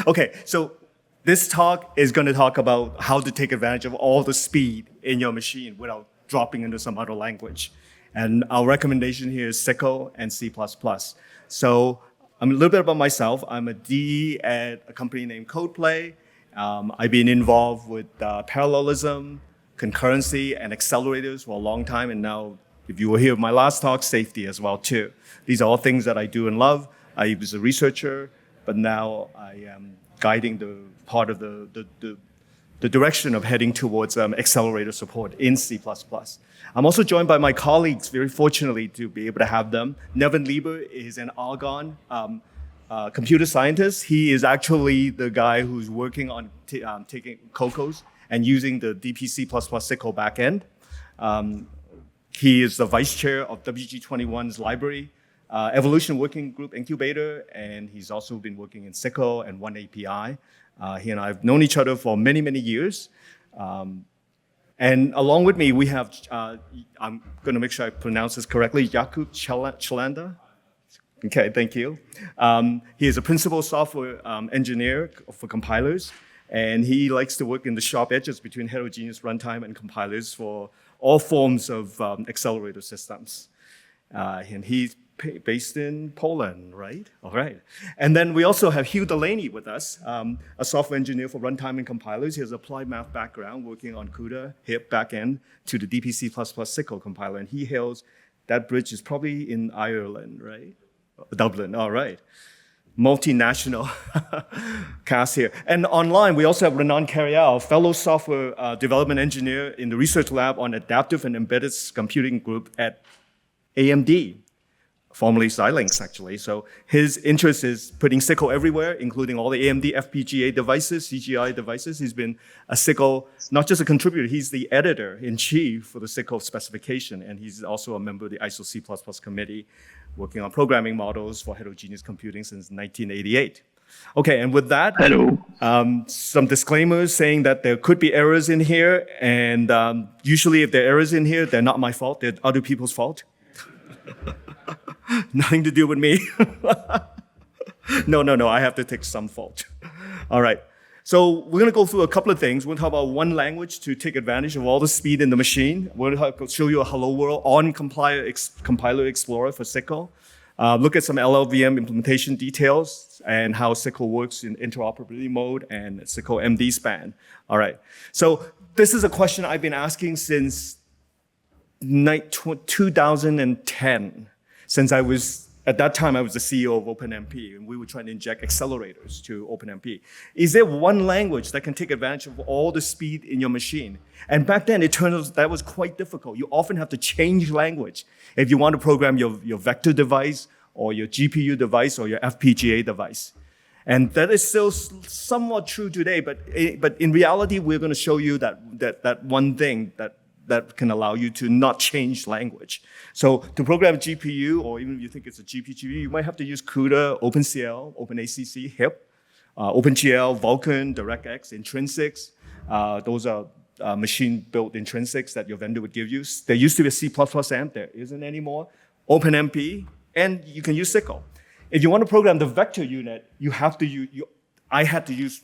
Okay, so this talk is going to talk about how to take advantage of all the speed in your machine without dropping into some other language. And our recommendation here is SYCL and C++. So a little bit about myself. I'm a DE at a company named CodePlay. I've been involved with parallelism, concurrency, and accelerators for a long time. And now, if you were here at my last talk, safety as well too. These are all things that I do and love. I was a researcher, but now I am guiding the part of the direction of heading towards accelerator support in C++. I'm also joined by my colleagues, very fortunately to be able to have them. Nevin Liber is an Argonne computer scientist. He is actually the guy who's working on taking Kokkos and using the DPC++ SYCL backend. He is the vice chair of WG21's library, evolution working group incubator, and he's also been working in SYCL and One API. He and I have known each other for many, many years. And along with me, we have, I'm going to make sure I pronounce this correctly, Jakub Chlanda. Okay, thank you. He is a principal software engineer for compilers, and he likes to work in the sharp edges between heterogeneous runtime and compilers for all forms of accelerator systems. And he's based in Poland, right? All right. And then we also have Hugh Delaney with us, a software engineer for runtime and compilers. He has applied math background, working on CUDA, HIP backend to the DPC++ SYCL compiler. And he hails, that bridge is probably in Ireland, right? Dublin, all right. Multinational cast here. And online, we also have Ronan Keryell, fellow software development engineer in the research lab on adaptive and embedded computing group at AMD. Formerly Xilinx, actually. So his interest is putting SYCL everywhere, including all the AMD FPGA devices, CGI devices. He's been a SYCL, not just a contributor, he's the editor-in-chief for the SYCL specification, and he's also a member of the ISO C++ committee, working on programming models for heterogeneous computing since 1988. Okay, and with that, hello. Some disclaimers saying that there could be errors in here, and usually if there are errors in here, they're not my fault, they're other people's fault. Nothing to do with me. No, I have to take some fault. All right, so we're gonna go through a couple of things. We're gonna talk about one language to take advantage of all the speed in the machine. We're gonna show you a hello world on Compiler Explorer for SYCL. Look at some LLVM implementation details and how SYCL works in interoperability mode and SYCL MD span. All right, so this is a question I've been asking since 2010. Since at that time, I was the CEO of OpenMP, and we were trying to inject accelerators to OpenMP. Is there one language that can take advantage of all the speed in your machine? And back then, it turned out that was quite difficult. You often have to change language if you want to program your vector device or your GPU device or your FPGA device. And that is still somewhat true today, but in reality, we're going to show you that one thing that can allow you to not change language. So to program a GPU, or even if you think it's a GPGPU, you might have to use CUDA, OpenCL, OpenACC, HIP, OpenGL, Vulkan, DirectX, intrinsics. Those are machine-built intrinsics that your vendor would give you. There used to be a C++ AMP, there isn't anymore. OpenMP, and you can use SYCL. If you want to program the vector unit, you have to use, I had to use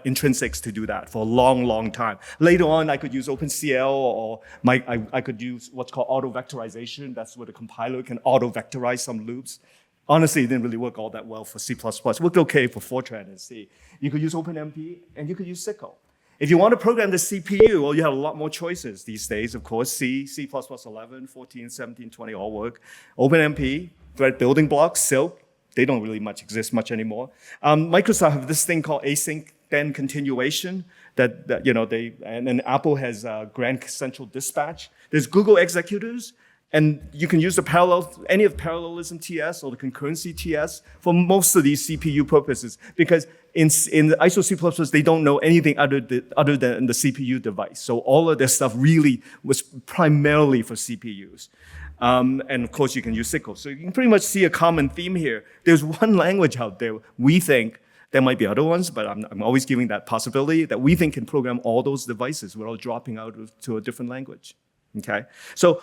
intrinsics to do that for a long, long time. Later on, I could use OpenCL, or I could use what's called auto-vectorization. That's where the compiler can auto-vectorize some loops. Honestly, it didn't really work all that well for C++. It worked okay for Fortran and C. You could use OpenMP, and you could use SYCL. If you want to program the CPU, well, you have a lot more choices these days, of course. C, C++ 11, 14, 17, 20 all work. OpenMP, thread building blocks, Silk. They don't really exist much anymore. Microsoft have this thing called async then continuation and then Apple has Grand Central Dispatch. There's Google executors, and you can use any of parallelism TS or the concurrency TS for most of these CPU purposes, because in the ISO C++, they don't know anything other than the CPU device. So all of their stuff really was primarily for CPUs. And of course, you can use SYCL. So you can pretty much see a common theme here. There's one language out there we think, there might be other ones, but I'm always giving that possibility, that we think can program all those devices without dropping out to a different language, okay? So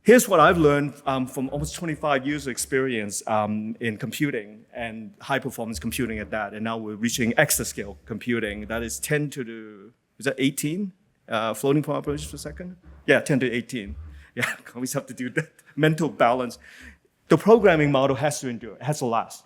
Here's what I've learned from almost 25 years of experience in computing and high-performance computing at that. And now we're reaching exascale computing. That is 10 to the, is that 18? Floating point operations per second? Yeah, 10 to 18. Yeah, I always have to do that mental balance. The programming model has to endure. It has to last.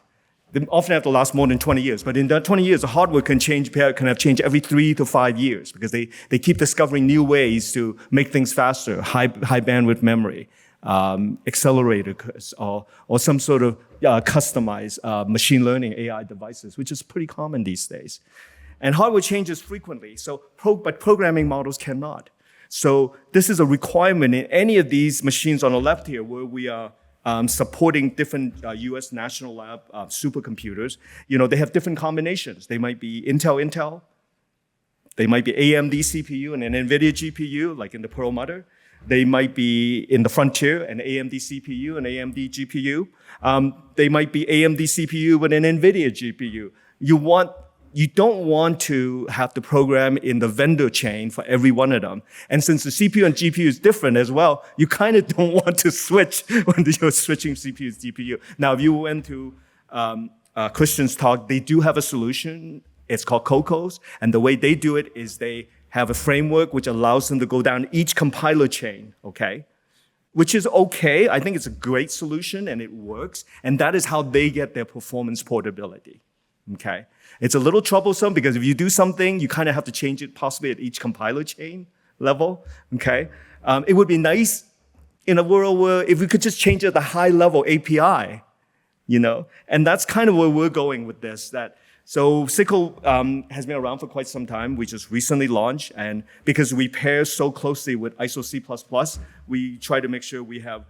They often have to last more than 20 years. But in that 20 years, the hardware can have changed every 3 to 5 years because they keep discovering new ways to make things faster, high bandwidth memory, accelerators, or some sort of customized machine learning AI devices, which is pretty common these days. And hardware changes frequently, but programming models cannot. So this is a requirement in any of these machines on the left here where we are supporting different US National Lab supercomputers. They have different combinations. They might be Intel. They might be AMD CPU and an NVIDIA GPU, like in the Perlmutter. They might be in the Frontier, an AMD CPU and AMD GPU. They might be AMD CPU with an NVIDIA GPU. You don't want to have the program in the vendor chain for every one of them. And since the CPU and GPU is different as well, you kind of don't want to switch when you're switching CPU and GPU. Now, if you went to Christian's talk, they do have a solution. It's called Kokkos. And the way they do it is they have a framework which allows them to go down each compiler chain, okay? Which is okay. I think it's a great solution and it works. And that is how they get their performance portability, okay? It's a little troublesome because if you do something, you kind of have to change it possibly at each compiler chain level, okay? It would be nice in a world where if we could just change it at the high level API, And that's kind of where we're going with this. So SYCL has been around for quite some time. We just recently launched, and because we pair so closely with ISO C++, we try to make sure we have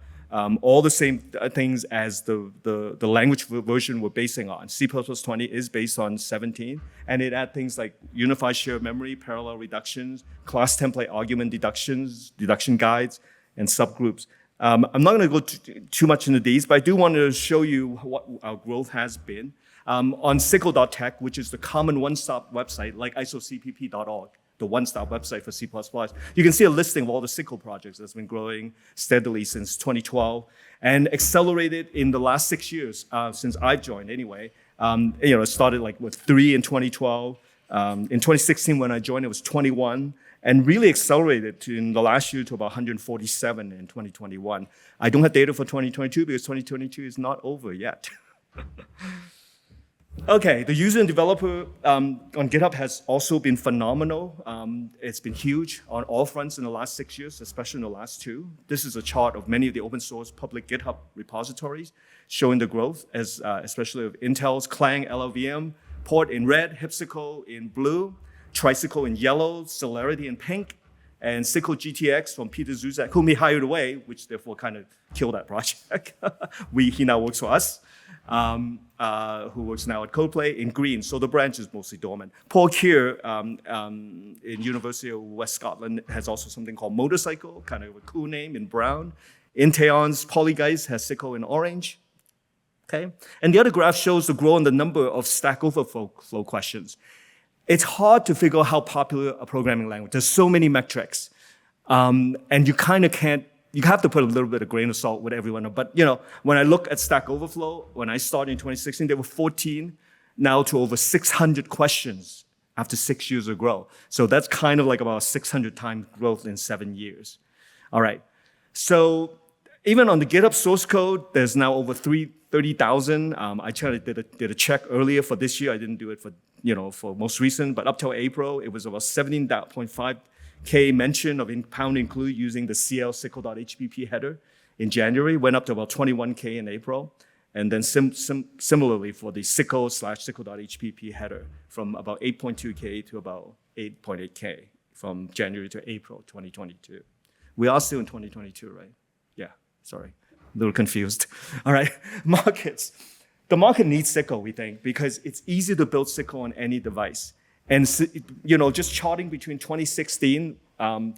all the same things as the language version we're basing on. C++20 is based on 17, and it adds things like unified shared memory, parallel reductions, class template argument deductions, deduction guides, and subgroups. I'm not going to go too much into these, but I do want to show you what our growth has been. On SYCL.tech, which is the common one-stop website, like isocpp.org, the one-stop website for C++, you can see a listing of all the SYCL projects that's been growing steadily since 2012 and accelerated in the last 6 years, since I've joined anyway. It started with 3 in 2012. In 2016, when I joined, it was 21, and really accelerated in the last year to about 147 in 2021. I don't have data for 2022 because 2022 is not over yet. Okay, the user and developer on GitHub has also been phenomenal. It's been huge on all fronts in the last 6 years, especially in the last 2. This is a chart of many of the open source public GitHub repositories showing the growth, especially of Intel's Clang LLVM, Port in red, Hipsicle in blue, Tricycle in yellow, Celerity in pink, and SYCL GTX from Peter Zuzak, whom he hired away, which therefore kind of killed that project. He now works for us. Who works now at Codeplay in green, so the branch is mostly dormant. Paul Keryell in University of West Scotland has also something called Motorcycle, kind of a cool name in brown. Inteon's Polyguys has SYCL in orange. Okay, and the other graph shows the growth in the number of Stack Overflow questions. It's hard to figure out how popular a programming language. There's so many metrics, and you kind of can't. You have to put a little bit of grain of salt with everyone. But when I look at Stack Overflow, when I started in 2016, there were 14, now to over 600 questions after 6 years of growth. So that's kind of like about 600 times growth in 7 years. All right. So even on the GitHub source code, there's now over 30,000. I did a check earlier for this year. I didn't do it for most recent, but up till April, it was about 17.5K mention of pound include using the CL SYCL.hpp header in January, went up to about 21K in April. And then similarly for the SYCL/SYCL.hpp header from about 8.2K to about 8.8K from January to April 2022. We are still in 2022, right? Yeah, sorry, a little confused. All right, markets. The market needs SYCL, we think, because it's easy to build SYCL on any device. And just charting between 2016,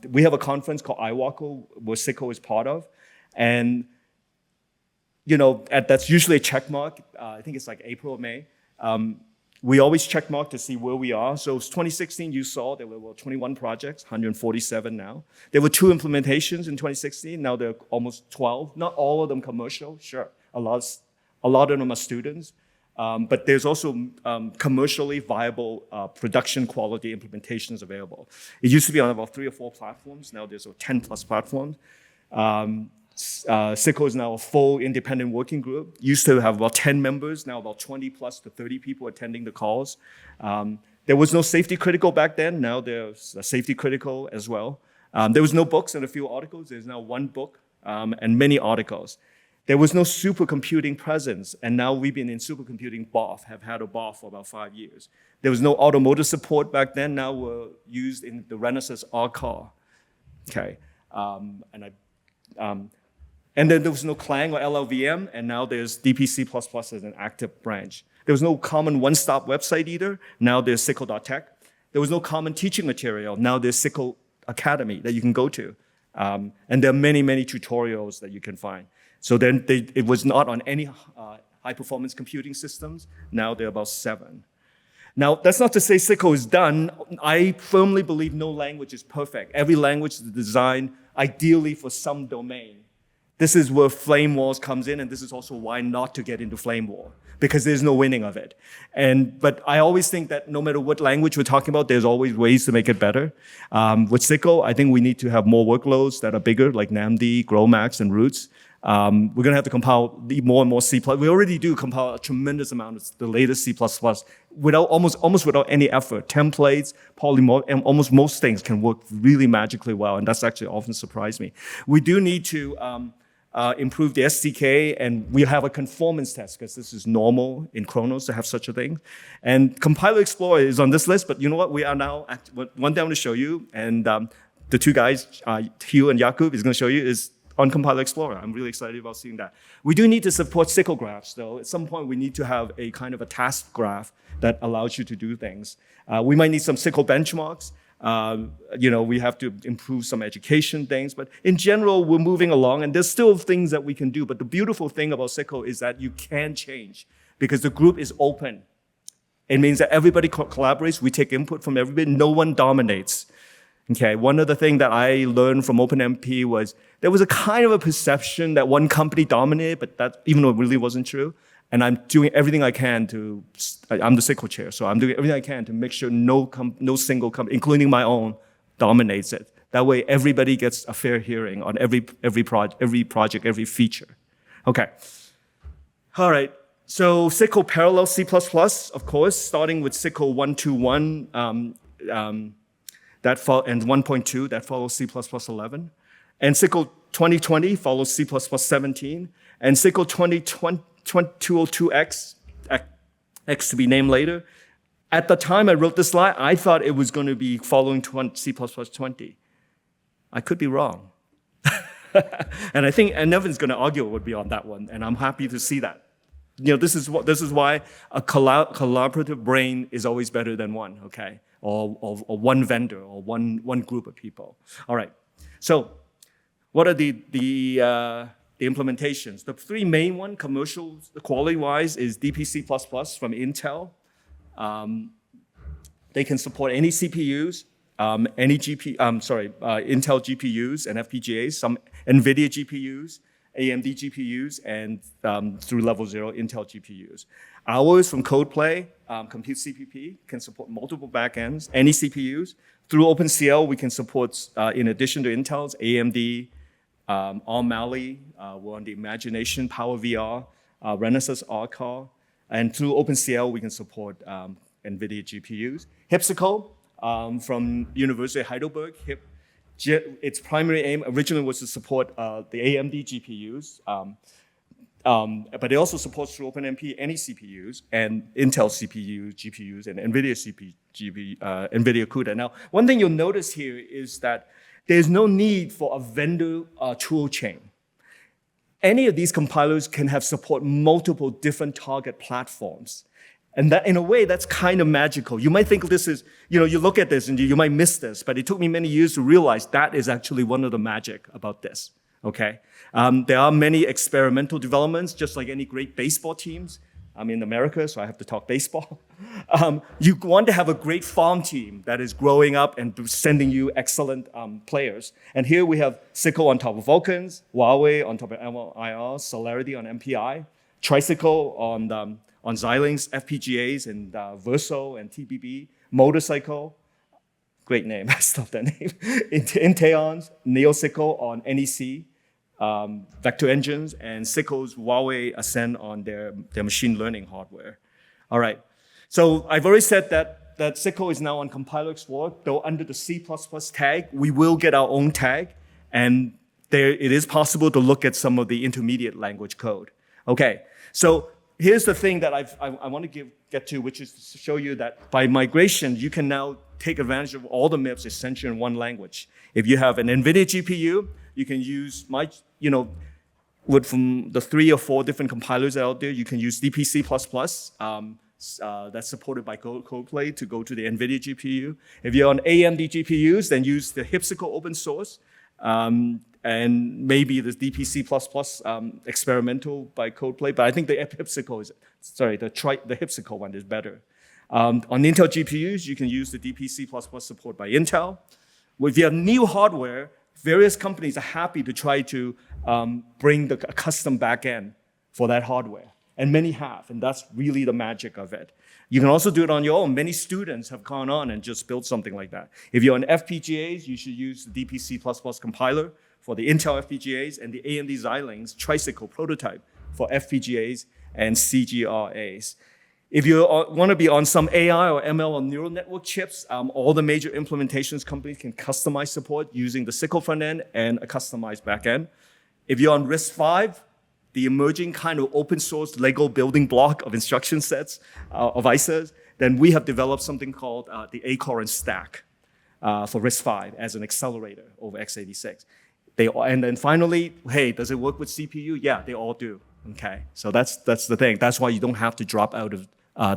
we have a conference called iWackle where SYCL is part of, and that's usually a check mark. I think it's like April or May. We always check mark to see where we are. So 2016, you saw there were 21 projects, 147 now. There were 2 implementations in 2016. Now there are almost 12. Not all of them commercial, sure. A lot of them are students. But there's also commercially viable production quality implementations available. It used to be on about 3 or 4 platforms. Now there's 10 plus platforms. SYCL is now a full independent working group. Used to have about 10 members, now about 20 plus to 30 people attending the calls. There was no safety critical back then. Now there's a safety critical as well. There was no books and a few articles. There's now 1 book and many articles. There was no supercomputing presence, and now we've been in supercomputing BOF, have had a BOF for about 5 years. There was no automotive support back then. Now we're used in the Renesas R car. Okay, and then there was no Clang or LLVM, and now there's DPC++ as an active branch. There was no common one-stop website either. Now there's SYCL.tech. There was no common teaching material. Now there's SYCL Academy that you can go to. And there are many, many tutorials that you can find. So then it was not on any high-performance computing systems. Now there are about 7. Now, that's not to say SYCL is done. I firmly believe no language is perfect. Every language is designed ideally for some domain. This is where flame wars comes in, and this is also why not to get into flame war, because there's no winning of it. But I always think that no matter what language we're talking about, there's always ways to make it better. With SYCL, I think we need to have more workloads that are bigger, like NAMD, GROMACS, and roots. We're going to have to compile more and more C++. We already do compile a tremendous amount of the latest C++ without almost without any effort. Templates, polymorph, and almost most things can work really magically well, and that's actually often surprised me. We do need to improve the SDK, and we have a conformance test, because this is normal in Khronos to have such a thing. And Compiler Explorer is on this list, but you know what? We are now, one down to show you, and the 2 guys, Hugh and Jakub, is going to show you, is on Compiler Explorer. I'm really excited about seeing that. We do need to support SYCL graphs, though. At some point, we need to have a kind of a task graph that allows you to do things. We might need some SYCL benchmarks. We have to improve some education things, but in general, we're moving along, and there's still things that we can do. But the beautiful thing about SYCL is that you can change, because the group is open. It means that everybody collaborates. We take input from everybody. No one dominates. Okay, one of the things that I learned from OpenMP was there was a kind of a perception that one company dominated, but that even though it really wasn't true. And I'm doing everything I can to, I'm the SYCL chair, so I'm doing everything I can to make sure no single company, including my own, dominates it. That way everybody gets a fair hearing on every project, every feature. Okay. All right, so SYCL parallel C++, of course, starting with SYCL 1.21, and 1.2, that follows C++ 11. And SYCL 2020 follows C++ 17. And SYCL 202X, X to be named later. At the time I wrote this slide, I thought it was going to be following C++ 20. I could be wrong. And I think Nevin's going to argue it would be on that one, and I'm happy to see that. This is why a collaborative brain is always better than one, okay? Or one vendor, or one group of people. All right, so what are the implementations? The 3 main ones, commercial quality-wise, is DPC++ from Intel. They can support any CPUs, Intel GPUs and FPGAs, some NVIDIA GPUs, AMD GPUs, and through level 0, Intel GPUs. Ours from CodePlay, Compute CPP, can support multiple backends, any CPUs. Through OpenCL, we can support, in addition to Intel's, AMD, Mali, we're on the Imagination, PowerVR, Renesas R-Car, and through OpenCL, we can support NVIDIA GPUs. HIPSICO, from University of Heidelberg, its primary aim originally was to support the AMD GPUs, but it also supports through OpenMP any CPUs and Intel CPUs, GPUs, and NVIDIA NVIDIA CUDA. Now, one thing you'll notice here is that there's no need for a vendor tool chain. Any of these compilers can have support multiple different target platforms. And that, in a way, that's kind of magical. You might think this is, you look at this and you might miss this, but it took me many years to realize that is actually one of the magic about this, okay? There are many experimental developments, just like any great baseball teams. I'm in America, so I have to talk baseball. You want to have a great farm team that is growing up and sending you excellent players. And here we have SYCL on top of Vulkans, Huawei on top of MIR, Celerity on MPI, Tricycle on Xilinx, FPGAs and Verso and TBB, Motorcycle, great name, I love that name, Inteon's, NeoCycle on NEC, vector engines, and SYCL's Huawei Ascend on their machine learning hardware. All right, so I've already said that SYCL is now on Compiler Explorer, though under the C++ tag, we will get our own tag, and it is possible to look at some of the intermediate language code. Okay, so here's the thing that I want to get to, which is to show you that by migration, you can now take advantage of all the MIPS essentially in one language. If you have an NVIDIA GPU, you can use from the 3 or 4 different compilers out there, you can use DPC++, that's supported by CodePlay to go to the NVIDIA GPU. If you're on AMD GPUs, then use the CppCon open source, and maybe the DPC++ experimental by CodePlay, but I think the CppCon the CppCon one is better. On Intel GPUs, you can use the DPC++ support by Intel. If you have new hardware, various companies are happy to try to bring a custom backend for that hardware, and many have, and that's really the magic of it. You can also do it on your own. Many students have gone on and just built something like that. If you're on FPGAs, you should use the DPC++ compiler for the Intel FPGAs and the AMD Xilinx Tricycle prototype for FPGAs and CGRAs. If you want to be on some AI or ML or neural network chips, all the major implementations companies can customize support using the SYCL front end and a customized back end. If you're on RISC-V, the emerging kind of open source Lego building block of instruction sets of ISAs, then we have developed something called the Acorn stack for RISC-V as an accelerator over x86. And then finally, hey, does it work with CPU? Yeah, they all do. Okay, so that's the thing. That's why you don't have to drop out of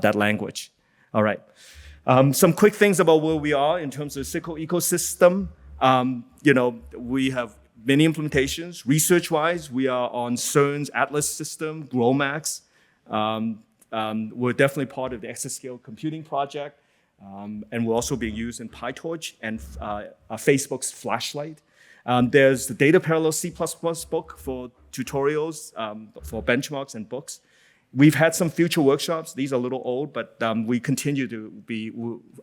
that language. All right. Some quick things about where we are in terms of SYCL ecosystem. We have many implementations. Research-wise, we are on CERN's Atlas system, GROMACS. We're definitely part of the exascale computing project, and we're also being used in PyTorch and Facebook's Flashlight. There's the Data Parallel C++ book for tutorials, for benchmarks and books. We've had some future workshops. These are a little old, but we continue to be,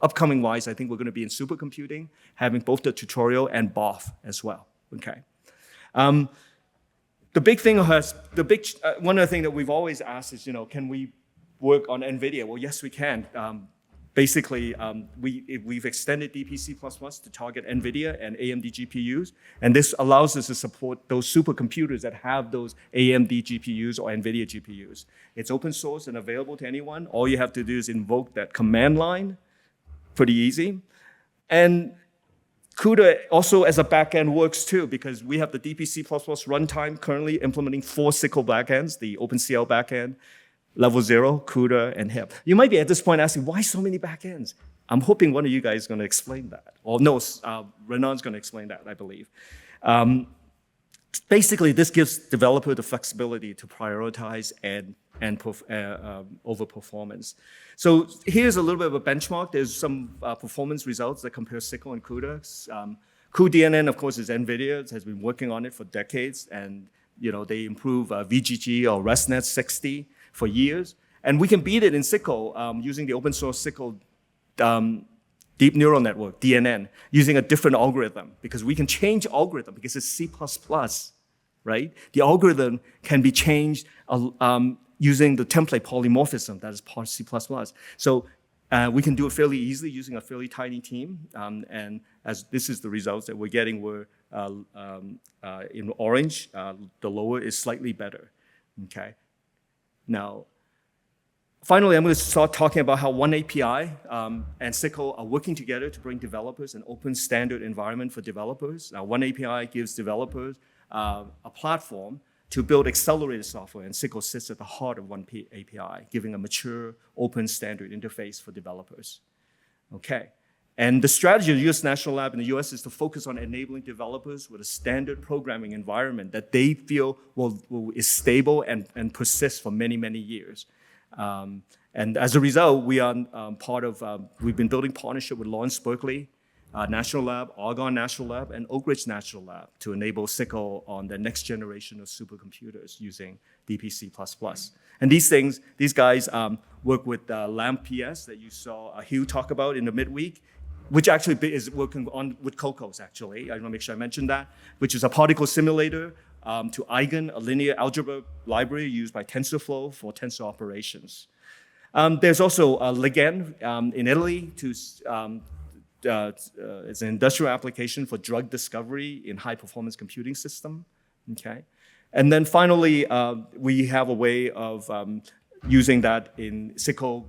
upcoming wise, I think we're going to be in supercomputing, having both the tutorial and BOF as well. Okay. The big thing one of the things that we've always asked is, can we work on NVIDIA? Well, yes, we can. Basically, we've extended DPC++ to target NVIDIA and AMD GPUs, and this allows us to support those supercomputers that have those AMD GPUs or NVIDIA GPUs. It's open source and available to anyone. All you have to do is invoke that command line, pretty easy. And CUDA also as a backend works too, because we have the DPC++ runtime currently implementing 4 SYCL backends, the OpenCL backend, Level 0, CUDA, and HIP. You might be at this point asking, why so many backends? I'm hoping one of you guys is going to explain that. Or no, Ronan's going to explain that, I believe. Basically, this gives developer the flexibility to prioritize and over performance. So here's a little bit of a benchmark. There's some performance results that compare SYCL and CUDA. cuDNN, of course, is NVIDIA. It has been working on it for decades, and they improve VGG or ResNet 60 for years. And we can beat it in SYCL using the open source SYCL deep neural network, DNN, using a different algorithm, because we can change algorithm because it's C++, right? The algorithm can be changed using the template polymorphism that is part of C++. So we can do it fairly easily using a fairly tiny team. And as this is the results that we're getting, we're in orange, the lower is slightly better, okay? Now, finally, I'm going to start talking about how OneAPI and SYCL are working together to bring developers an open standard environment for developers. Now, OneAPI gives developers a platform to build accelerated software, and SYCL sits at the heart of OneAPI, giving a mature, open standard interface for developers. Okay. And the strategy of the U.S. National Lab in the U.S. is to focus on enabling developers with a standard programming environment that they feel is stable and persists for many, many years. And as a result, we are we've been building partnership with Lawrence Berkeley National Lab, Argonne National Lab, and Oak Ridge National Lab to enable SYCL on the next generation of supercomputers using DPC++. And these guys work with LambPS that you saw Hugh talk about in the midweek, which actually is working on with Kokkos, actually. I want to make sure I mentioned that, which is a particle simulator to Eigen, a linear algebra library used by TensorFlow for tensor operations. There's also Ligand in Italy it's an industrial application for drug discovery in high-performance computing system, okay? And then finally, we have a way of using that in SYCL.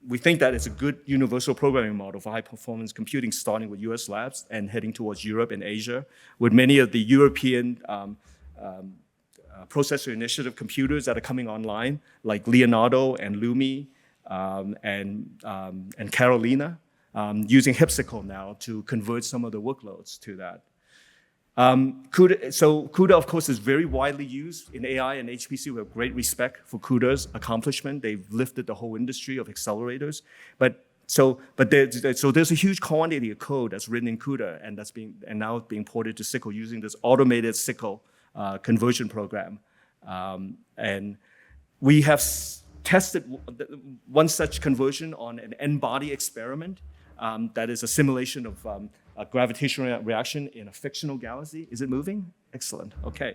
We think that it's a good universal programming model for high-performance computing, starting with US labs and heading towards Europe and Asia, with many of the European processor initiative computers that are coming online, like Leonardo and Lumi and Carolina, using CppCon now to convert some of the workloads to that. CUDA, of course, is very widely used in AI and HPC. We have great respect for CUDA's accomplishment. They've lifted the whole industry of accelerators. So there's a huge quantity of code that's written in CUDA and now being ported to SYCL using this automated SYCL conversion program. And we have tested one such conversion on an n-body experiment. That is a simulation of a gravitational reaction in a fictional galaxy. Is it moving? Excellent, okay.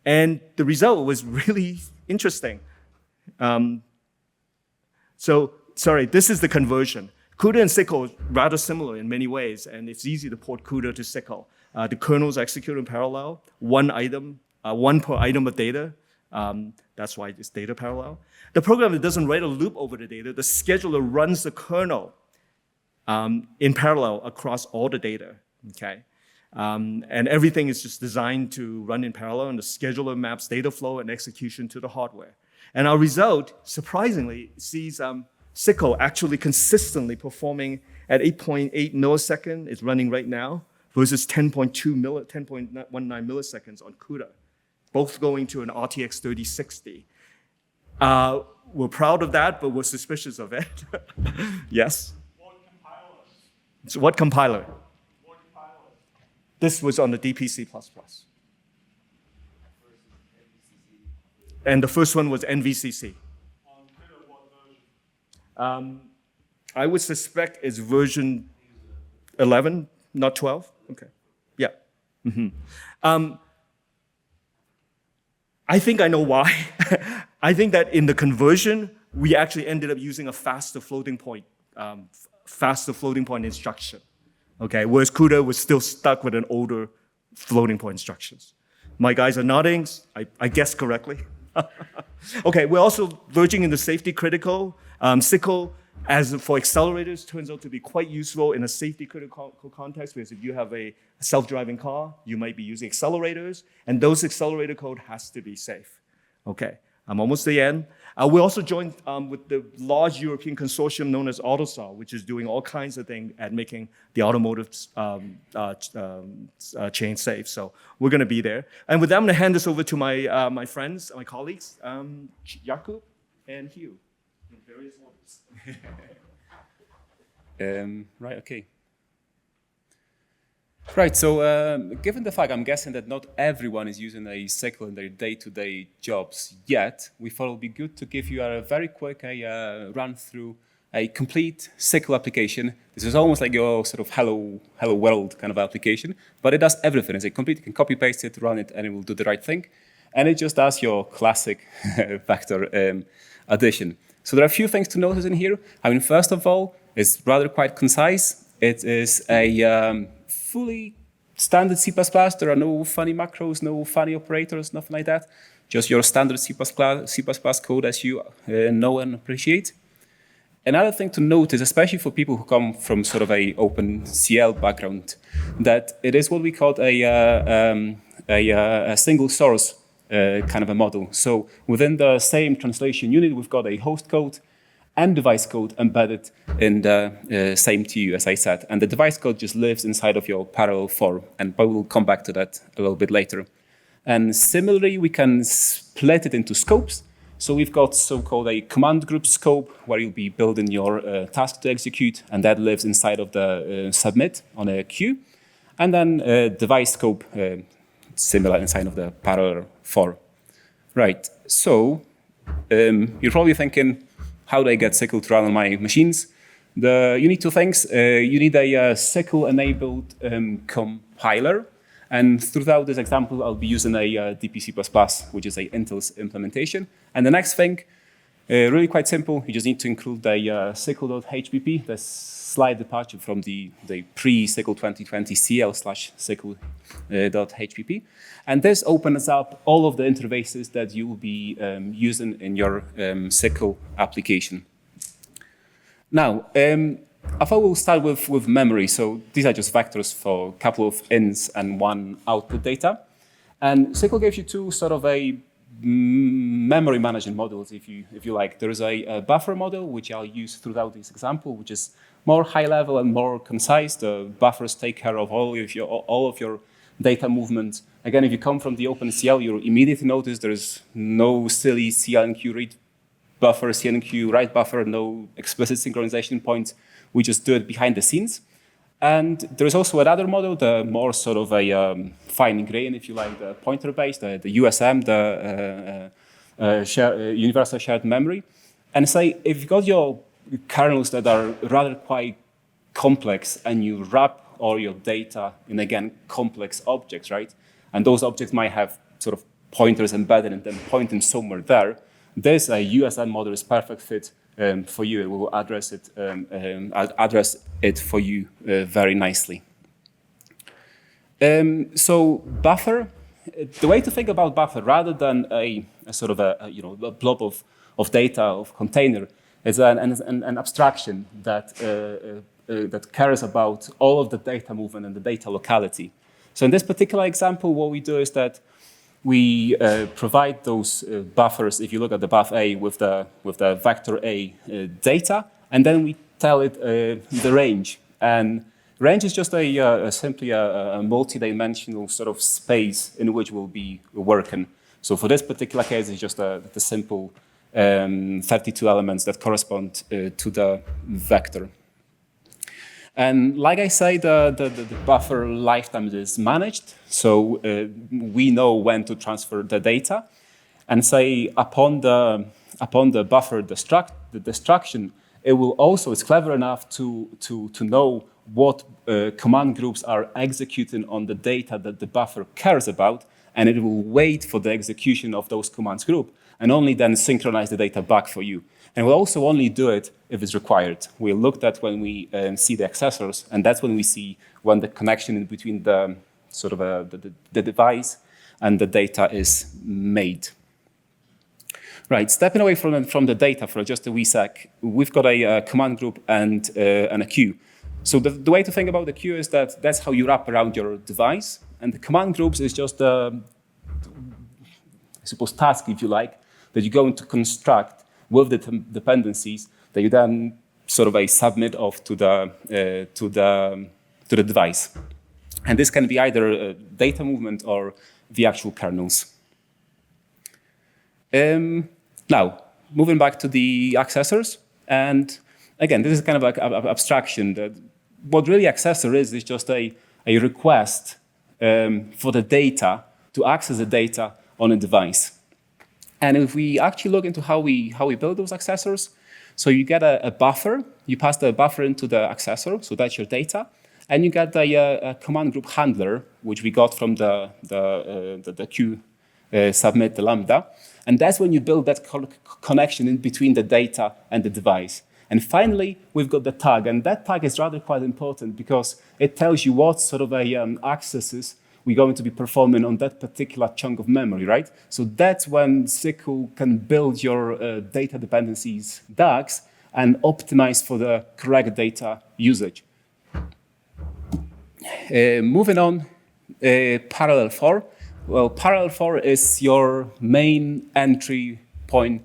And the result was really interesting. Sorry, this is the conversion. CUDA and SYCL are rather similar in many ways, and it's easy to port CUDA to SYCL. The kernels execute in parallel, one per item of data. That's why it's data parallel. The program doesn't write a loop over the data. The scheduler runs the kernel in parallel across all the data, okay? And everything is just designed to run in parallel, and the scheduler maps data flow and execution to the hardware. And our result, surprisingly, sees SYCL actually consistently performing at 8.8 millisecond, it's running right now, versus 10.19 milliseconds on CUDA, both going to an RTX 3060. We're proud of that, but we're suspicious of it. Yes? So what compiler? This was on the DPC++. And the first one was NVCC. I would suspect it's version 11, not 12. Okay. Yeah. Mm-hmm. I think I know why. I think that in the conversion, we actually ended up using a faster floating point instruction, okay? Whereas CUDA was still stuck with an older floating point instructions. My guys are nodding, I guessed correctly. Okay, we're also verging into safety critical. SYCL, as for accelerators, turns out to be quite useful in a safety critical context, because if you have a self-driving car, you might be using accelerators, and those accelerator code has to be safe, okay? I'm almost to the end. We also joined with the large European consortium known as AutoSAR, which is doing all kinds of things at making the automotive chain safe. So we're going to be there. And with that, I'm going to hand this over to my friends, my colleagues, Jakub and Hugh, in various orders. Right, okay. Right, so given the fact I'm guessing that not everyone is using a SYCL in their day-to-day jobs yet, we thought it would be good to give you a very quick run through a complete SYCL application. This is almost like your sort of hello world kind of application, but it does everything. It's a complete, you can copy paste it, run it, and it will do the right thing. And it just does your classic vector addition. So there are a few things to notice in here. I mean, first of all, it's rather quite concise. It is a fully standard C++. There are no funny macros, no funny operators, nothing like that. Just your standard C++ code as you know and appreciate. Another thing to notice, especially for people who come from sort of a OpenCL background, that it is what we call a single source kind of a model. So within the same translation unit, we've got a host code and device code embedded in the same TU, as I said. And the device code just lives inside of your parallel form. And we'll come back to that a little bit later. And similarly, we can split it into scopes. So we've got so-called a command group scope where you'll be building your task to execute, and that lives inside of the submit on a queue. And then device scope, similar inside of the parallel for. Right, so you're probably thinking, how do I get SYCL to run on my machines? You need two things. You need a SYCL-enabled compiler. And throughout this example, I'll be using a DPC++, which is a Intel's implementation. And the next thing, really quite simple. You just need to include a SYCL.hpp, the slight departure from the pre-SYCL 2020 CL/SYCL.hpp. And this opens up all of the interfaces that you will be using in your SYCL application. Now, I thought we'll start with memory. So these are just vectors for a couple of ins and one output data. And SYCL gives you two sort of a memory management models, if you like. There is a buffer model, which I'll use throughout this example, which is more high level and more concise. The buffers take care of all of your data movement. Again, if you come from the OpenCL, you'll immediately notice there's no silly CL&Q read buffer, CL&Q write buffer, no explicit synchronization points. We just do it behind the scenes. And there's also another model, the more sort of a fine grain, if you like, the pointer-based, the USM, the universal shared memory. And say, if you've got your kernels that are rather quite complex and you wrap all your data in, again, complex objects, right? And those objects might have sort of pointers embedded in them, pointing somewhere there. This USM model is perfect fit for you. It will address it for you very nicely. So buffer, the way to think about buffer, rather than a sort of a blob of data, of container, is an abstraction that cares about all of the data movement and the data locality. So in this particular example, what we do is that we provide those buffers, if you look at the buff A with the vector A data, and then we tell it the range. And range is just simply a multi-dimensional sort of space in which we'll be working. So for this particular case, it's just the simple 32 elements that correspond to the vector. And like I say, the buffer lifetime is managed, so we know when to transfer the data. And say upon the buffer destruction, it will also, it's clever enough to know what command groups are executing on the data that the buffer cares about, and it will wait for the execution of those commands group, and only then synchronize the data back for you. And we'll also only do it if it's required. We looked at when we see the accessors, and that's when we see when the connection in between the sort of the device and the data is made. Right, stepping away from the data for just a wee sec, we've got a command group and a queue. So the way to think about the queue is that that's how you wrap around your device, and the command groups is just I suppose task, if you like, that you're going to construct with the dependencies that you then sort of submit off to the device. And this can be either data movement or the actual kernels. Now, moving back to the accessors, and again, this is kind of like an abstraction. That what really accessor is just a request for the data to access the data on a device. And if we actually look into how we build those accessors, so you get a buffer, you pass the buffer into the accessor, so that's your data, and you get a command group handler, which we got from the queue submit, the lambda, and that's when you build that connection in between the data and the device. And finally, we've got the tag, and that tag is rather quite important because it tells you what sort of accesses we're going to be performing on that particular chunk of memory, right? So that's when SYCL can build your data dependencies DAGs and optimize for the correct data usage. Moving on, parallel for. Well, parallel for is your main entry point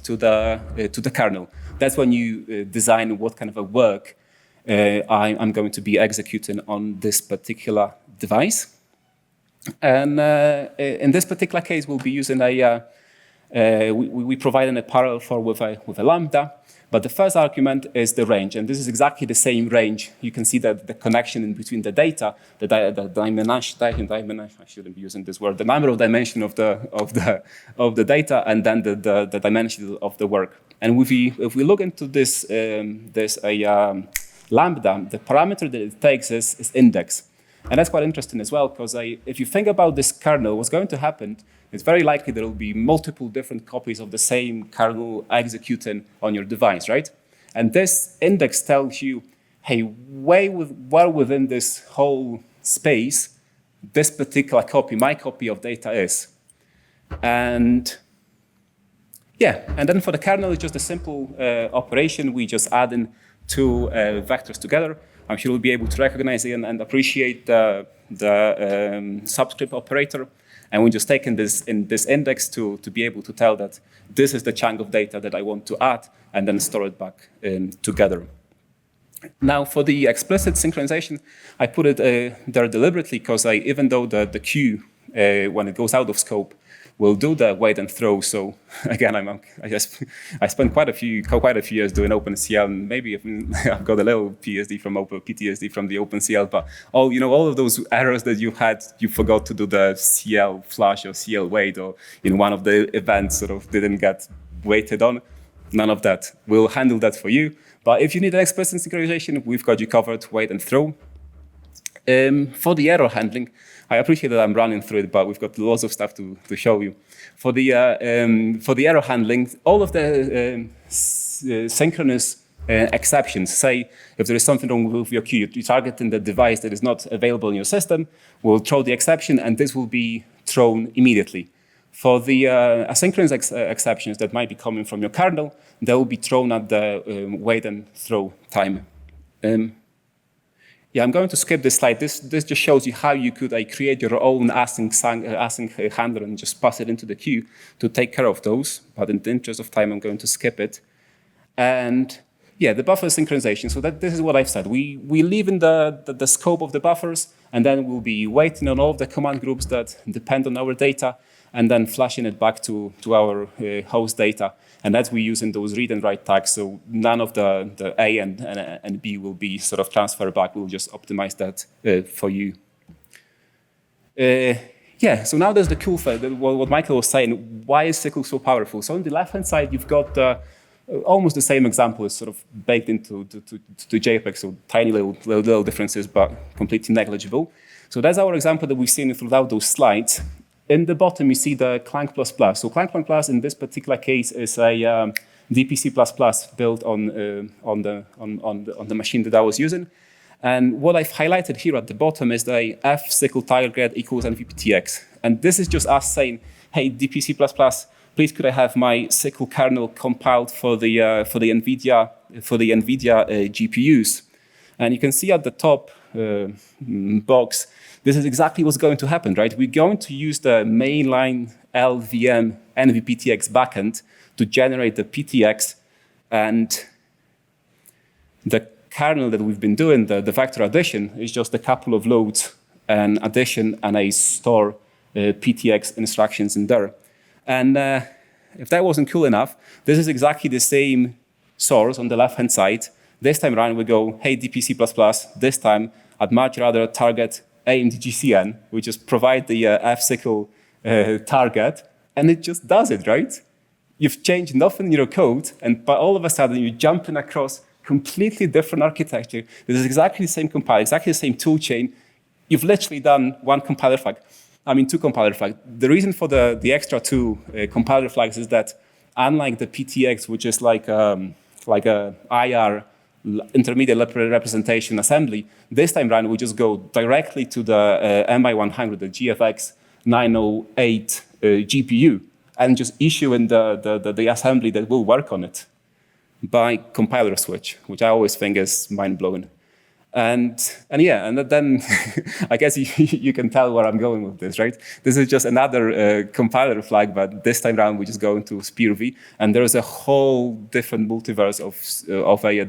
to the kernel. That's when you design what kind of a work I'm going to be executing on this particular device. And in this particular case, we'll be using a we provide a parallel for with a lambda. But the first argument is the range, and this is exactly the same range. You can see that the connection in between the data, the dimension, I shouldn't be using this word, the number of dimension of the data, and then the dimension of the work. And if we look into this, lambda, the parameter that it takes is index. And that's quite interesting as well, because if you think about this kernel, what's going to happen, it's very likely there will be multiple different copies of the same kernel executing on your device, right? And this index tells you, hey, where within this whole space this particular copy, my copy of data is. And yeah, and then for the kernel, it's just a simple operation. We just add in two vectors together. I'm sure you'll be able to recognize it and appreciate the subscript operator. And we're just taking this index to be able to tell that this is the chunk of data that I want to add and then store it back together. Now, for the explicit synchronization, I put it there deliberately because even though the queue, when it goes out of scope, will do the wait and throw. So again, I spent quite a few years doing OpenCL, and maybe I've got a little PTSD from the OpenCL. But all of those errors that you forgot to do the CL flush or CL wait, or one of the events sort of didn't get waited on. None of that. We'll handle that for you. But if you need an explicit synchronization, we've got you covered. Wait and throw. For the error handling, I appreciate that I'm running through it, but we've got lots of stuff to show you. For the error handling, all of the synchronous exceptions, say if there is something wrong with your queue, you're targeting the device that is not available in your system, we'll throw the exception, and this will be thrown immediately. For the asynchronous exceptions that might be coming from your kernel, they will be thrown at the wait and throw time. Yeah, I'm going to skip this slide. This just shows you how you could create your own async handler and just pass it into the queue to take care of those. But in the interest of time, I'm going to skip it. And yeah, the buffer synchronization. So this is what I've said. We leave in the scope of the buffers, and then we'll be waiting on all of the command groups that depend on our data, and then flashing it back to our host data. And that we use in those read and write tags. So none of the A and B will be sort of transferred back. We'll just optimize that for you. Yeah, so now there's the cool thing, what Michael was saying. Why is SYCL so powerful? So on the left-hand side, you've got almost the same example is sort of baked into the JPEG, so tiny little differences, but completely negligible. So that's our example that we've seen throughout those slides. In the bottom, you see the Clang++. So Clang++ in this particular case is a DPC++ built on the machine that I was using. And what I've highlighted here at the bottom is the f_SYCL target equals NVPTX. And this is just us saying, hey, DPC++, please could I have my SYCL kernel compiled for the NVIDIA GPUs? And you can see at the top box, this is exactly what's going to happen, right? We're going to use the mainline LVM NVPTX backend to generate the PTX, and the kernel that we've been doing, the vector addition, is just a couple of loads, an addition, and a store PTX instructions in there. And if that wasn't cool enough, this is exactly the same source on the left-hand side. This time around, we go, hey, DPC++, this time I'd much rather target AMD GCN, we just provide the f_SYCL target, and it just does it, right? You've changed nothing in your code, and all of a sudden you're jumping across completely different architecture. This is exactly the same compiler, exactly the same tool chain. You've literally done two compiler flags. The reason for the extra two compiler flags is that unlike the PTX, which is like a IR intermediate representation assembly, this time around we just go directly to the MI100, the GFX 908 GPU, and just issue in the assembly that will work on it by compiler switch, which I always think is mind-blowing. And then I guess you can tell where I'm going with this, right? This is just another compiler flag, but this time around we just go into SPIR-V, and there is a whole different multiverse of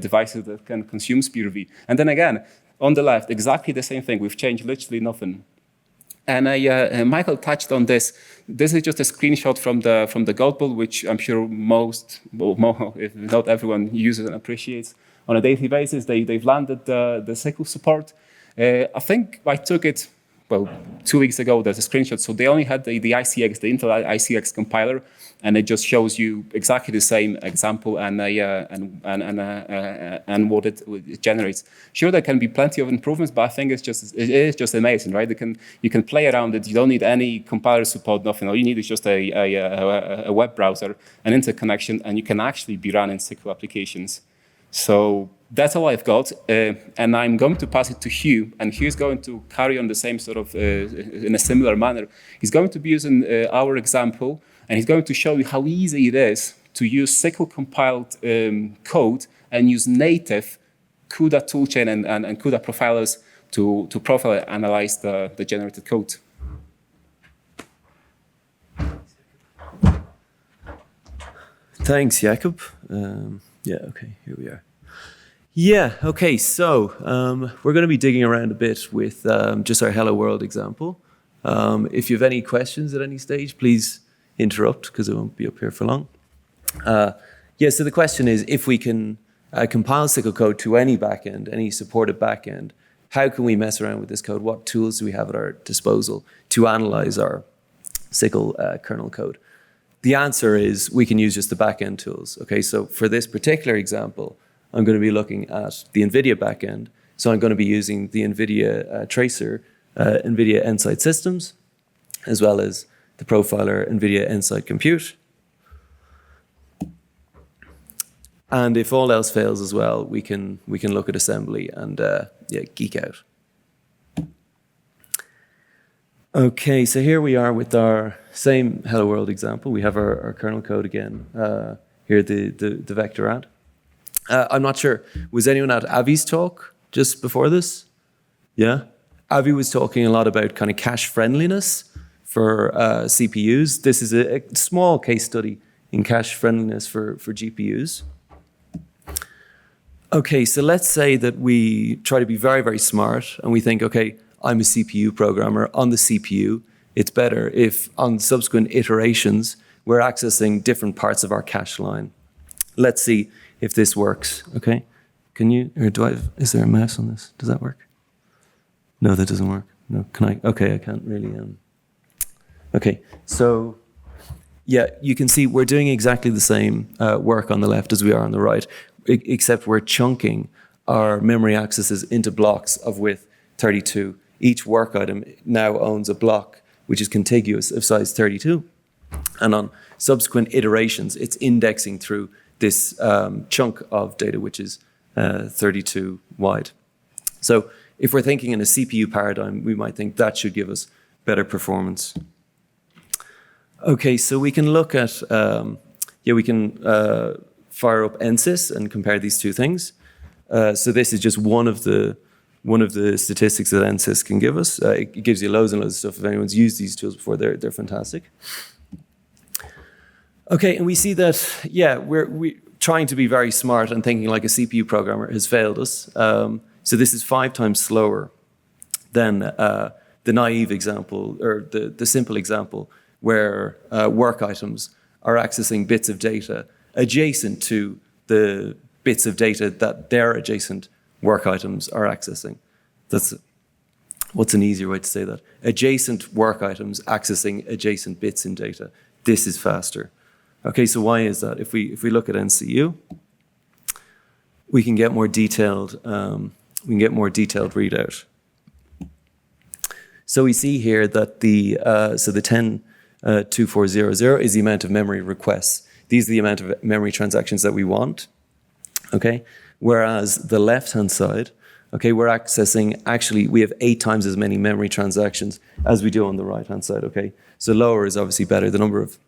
devices that can consume SPIR-V. And then again, on the left, exactly the same thing. We've changed literally nothing. And Michael touched on this. This is just a screenshot from the Gold Bull, which I'm sure most, if not everyone, uses and appreciates on a daily basis. They've landed the SYCL support. I think I took it, well, 2 weeks ago. There's a screenshot. So they only had the ICX, the Intel ICX compiler, and it just shows you exactly the same example and what it generates. Sure, there can be plenty of improvements, but I think it is just amazing, right? You can play around it. You don't need any compiler support, nothing. All you need is just a web browser, an interconnection, and you can actually be running SQL applications. So that's all I've got, and I'm going to pass it to Hugh, and Hugh's going to carry on the same sort of, in a similar manner. He's going to be using our example, and he's going to show you how easy it is to use SYCL-compiled code and use native CUDA toolchain and CUDA profilers to profile and analyze the generated code. Thanks, Jakub. Yeah, okay, here we are. Yeah, okay, so we're going to be digging around a bit with just our Hello World example. If you have any questions at any stage, please interrupt, because it won't be up here for long. Yeah, so the question is, if we can compile SYCL code to any backend, any supported backend, how can we mess around with this code? What tools do we have at our disposal to analyze our SYCL kernel code? The answer is we can use just the backend tools. Okay, so for this particular example, I'm going to be looking at the NVIDIA backend. So I'm going to be using the NVIDIA tracer, NVIDIA Nsight Systems, as well as the profiler NVIDIA Nsight Compute. And if all else fails as well, we can look at assembly and yeah, geek out. Okay, so here we are with our same Hello World example. We have our kernel code again. Here, the vector add. I'm not sure, was anyone at Avi's talk just before this? Yeah? Avi was talking a lot about kind of cache friendliness for CPUs. This is a small case study in cache friendliness for GPUs. Okay, so let's say that we try to be very, very smart and we think, okay, I'm a CPU programmer. On the CPU, it's better if on subsequent iterations, we're accessing different parts of our cache line. Let's see if this works, okay? Can you, or do I have, is there a mouse on this? Does that work? No, that doesn't work. No, can I? Okay, I can't really. Okay, so yeah, you can see we're doing exactly the same work on the left as we are on the right, except we're chunking our memory accesses into blocks of width 32. Each work item now owns a block which is contiguous of size 32. And on subsequent iterations, it's indexing through this chunk of data which is 32 wide. So if we're thinking in a CPU paradigm, we might think that should give us better performance. Okay, so we can look at, yeah, we can fire up NSYS and compare these two things. So this is just one of the statistics that NSYS can give us. It gives you loads and loads of stuff. If anyone's used these tools before, they're fantastic. Okay, and we see that, yeah, we're trying to be very smart and thinking like a CPU programmer has failed us. So this is 5 times slower than the naive example, or the simple example, where work items are accessing bits of data adjacent to the bits of data that their adjacent work items are accessing. That's, what's an easier way to say that? Adjacent work items accessing adjacent bits in data. This is faster. Okay, so why is that? If we look at NCU, we can get more detailed. We can get more detailed readout. So we see here that the 102400 is the amount of memory requests. These are the amount of memory transactions that we want. Okay, whereas the left-hand side, okay, we're accessing, actually, we have 8 times as many memory transactions as we do on the right-hand side, okay? So lower is obviously better, the number of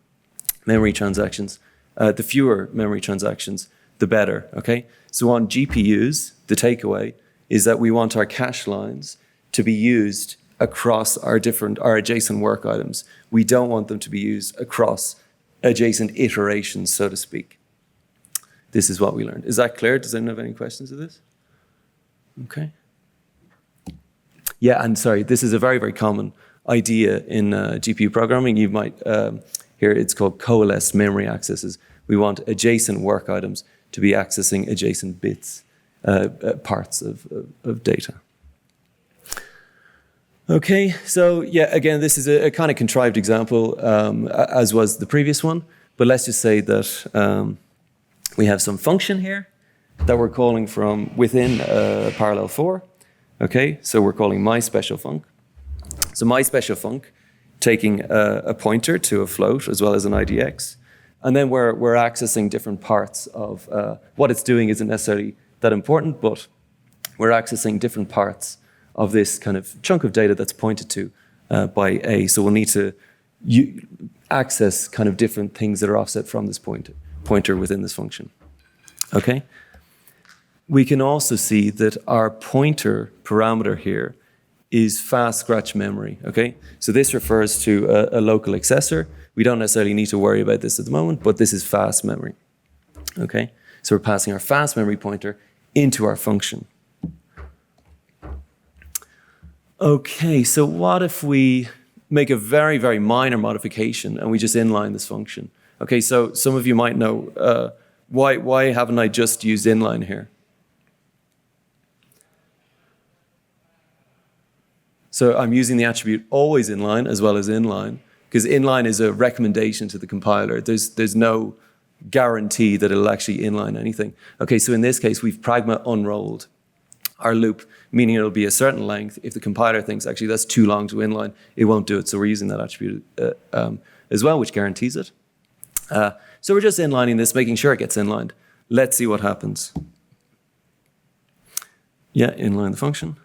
memory transactions. The fewer memory transactions, the better, okay? So on GPUs, the takeaway is that we want our cache lines to be used across our adjacent work items. We don't want them to be used across adjacent iterations, so to speak. This is what we learned. Is that clear? Does anyone have any questions of this? Okay. Yeah, and sorry, this is a very, very common idea in GPU programming. You might here it's called coalesce memory accesses. We want adjacent work items to be accessing adjacent bits, parts of data. Okay, so yeah, again, this is a kind of contrived example, as was the previous one. But let's just say that we have some function here that we're calling from within parallel 4. Okay, so we're calling my special func. So my special func, taking a pointer to a float as well as an IDX. And then we're accessing different parts of what it's doing isn't necessarily that important, but we're accessing different parts of this kind of chunk of data that's pointed to by A. So we'll need to access kind of different things that are offset from this pointer within this function. Okay? We can also see that our pointer parameter here is fast scratch memory. Okay? So this refers to a local accessor. We don't necessarily need to worry about this at the moment, but this is fast memory. Okay? So we're passing our fast memory pointer into our function. Okay, so what if we make a very, very minor modification and we just inline this function? Okay, so some of you might know, why haven't I just used inline here? So I'm using the attribute always inline as well as inline, because inline is a recommendation to the compiler. There's no guarantee that it'll actually inline anything. Okay, so in this case, we've pragma unrolled our loop, meaning it'll be a certain length. If the compiler thinks actually that's too long to inline, it won't do it. So we're using that attribute as well, which guarantees it. So we're just inlining this, making sure it gets inlined. Let's see what happens. Yeah, inline the function.